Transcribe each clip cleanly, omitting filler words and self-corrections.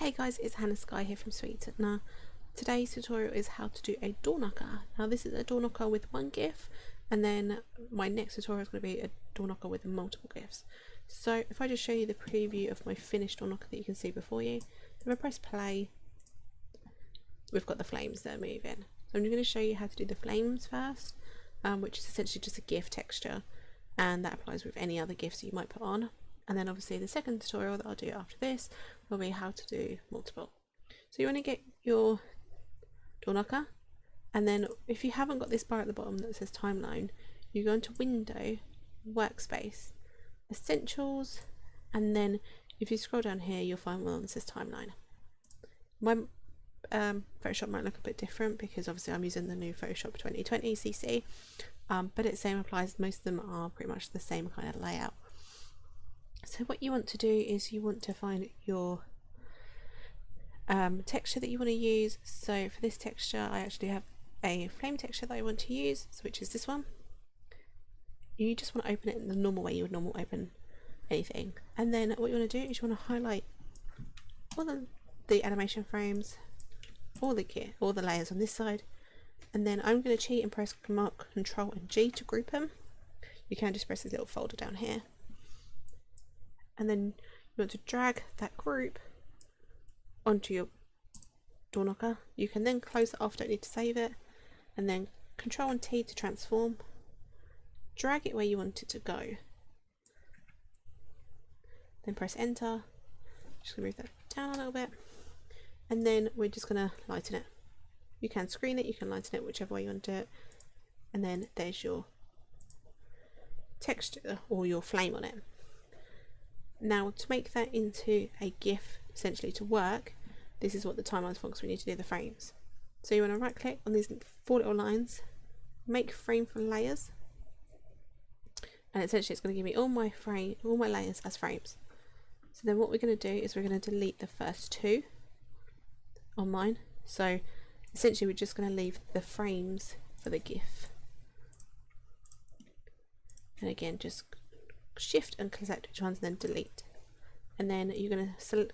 Hey guys, it's Hannah Sky here from Sweet. Now, today's tutorial is how to do a door knocker. Now this is a door knocker with one GIF, and then my next tutorial is going to be a door knocker with multiple GIFs. So if I just show you the preview of my finished door knocker that you can see before you, if I press play, we've got the flames that are moving. So I'm going to show you how to do the flames first, which is essentially just a GIF texture, and that applies with any other GIFs that you might put on. And then obviously the second tutorial that I'll do after this will be how to do multiple. So you want to get your door knocker, and then if you haven't got this bar at the bottom that says timeline, you go into Window, Workspace, Essentials, and then if you scroll down here you'll find one that says timeline. My Photoshop might look a bit different because obviously I'm using the new Photoshop 2020 CC, but it same applies. Most of them are pretty much the same kind of layout. So what you want to do is you want to find your texture that you want to use. So for this texture I actually have a flame texture that I want to use, which is this one. You just want to open it in the normal way you would normally open anything, and then what you want to do is you want to highlight all the animation frames, all the layers on this side, and then I'm going to cheat and press Control and G to group them. You can just press this little folder down here, and then you want to drag that group onto your door knocker. You can then close it off, don't need to save it, and then Control and T to transform. Drag it where you want it to go, then press enter. Just gonna move that down a little bit, and then we're just gonna lighten it. You can screen it, you can lighten it, whichever way you want to do it, and then there's your texture or your flame on it. Now to make that into a GIF, essentially to work, this is what the timeline's for, because we need to do the frames. So you want to right click on these 4 little lines, make frame for layers, and essentially it's going to give me all my layers as frames. So then what we're going to do is we're going to delete the first 2 on mine. So essentially we're just going to leave the frames for the GIF. And again, just shift and select which ones, and then delete. And then you're going to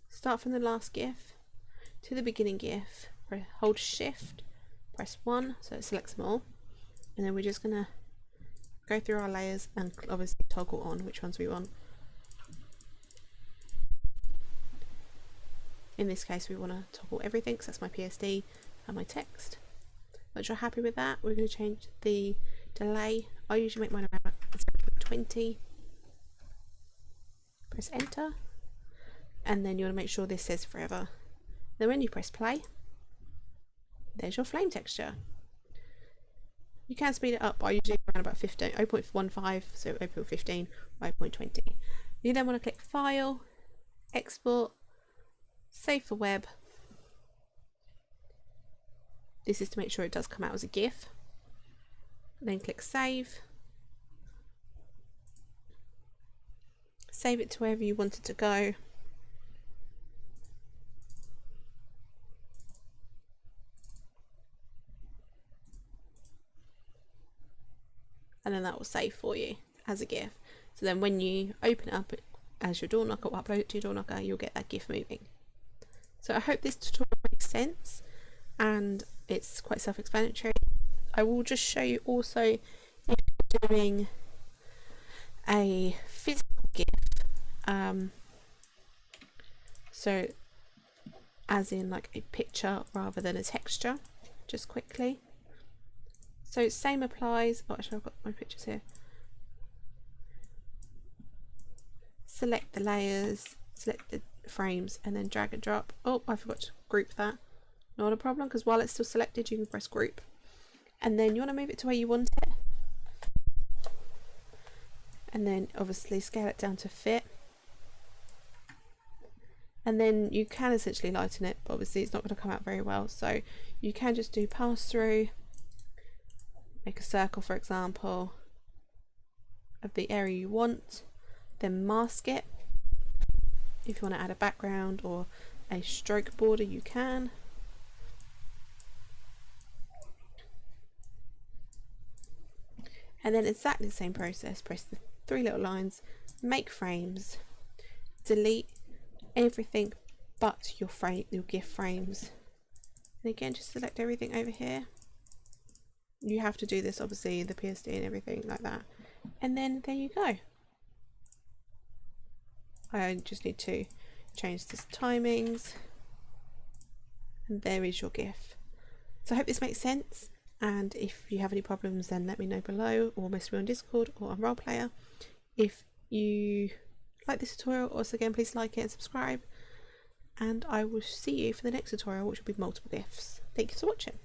start from the last GIF to the beginning GIF, hold shift, press 1 so it selects them all, and then we're just going to go through our layers and obviously toggle on which ones we want. In this case we want to toggle everything, so that's my PSD and my text. Once you're happy with that, we're going to change the delay. I usually make mine around 20. Press enter, and then you want to make sure this says forever. Then when you press play, there's your flame texture. You can speed it up, but I usually around about 0.15, so 0.15, 0.20. You then want to click File, Export, Save for Web. This is to make sure it does come out as a GIF. Then click Save. Save it to wherever you want it to go. And then that will save for you as a GIF. So then when you open it up as your door knocker or upload it to your door knocker, you'll get that GIF moving. So I hope this tutorial makes sense and it's quite self-explanatory. I will just show you also if you're doing a physical GIF, so as in like a picture rather than a texture, just quickly. So same applies. Oh, actually I've got my pictures here. Select the layers, select the frames, and then drag and drop. Oh, I forgot to group that. Not a problem, because while it's still selected you can press group. And then you want to move it to where you want it. And then obviously scale it down to fit. And then you can essentially lighten it, but obviously it's not going to come out very well. So you can just do pass through, make a circle for example of the area you want, then mask it. If you want to add a background or a stroke border you can. And then exactly the same process, press the 3 little lines, make frames, delete everything but your gift frames. And again, just select everything over here. You have to do this obviously, the PSD and everything like that. And then there you go. I just need to change the timings. And there is your GIF. So I hope this makes sense. And if you have any problems, then let me know below, or message me on Discord or on Roleplayer. If you like this tutorial, also again, please like it and subscribe. And I will see you for the next tutorial, which will be multiple GIFs. Thank you for watching.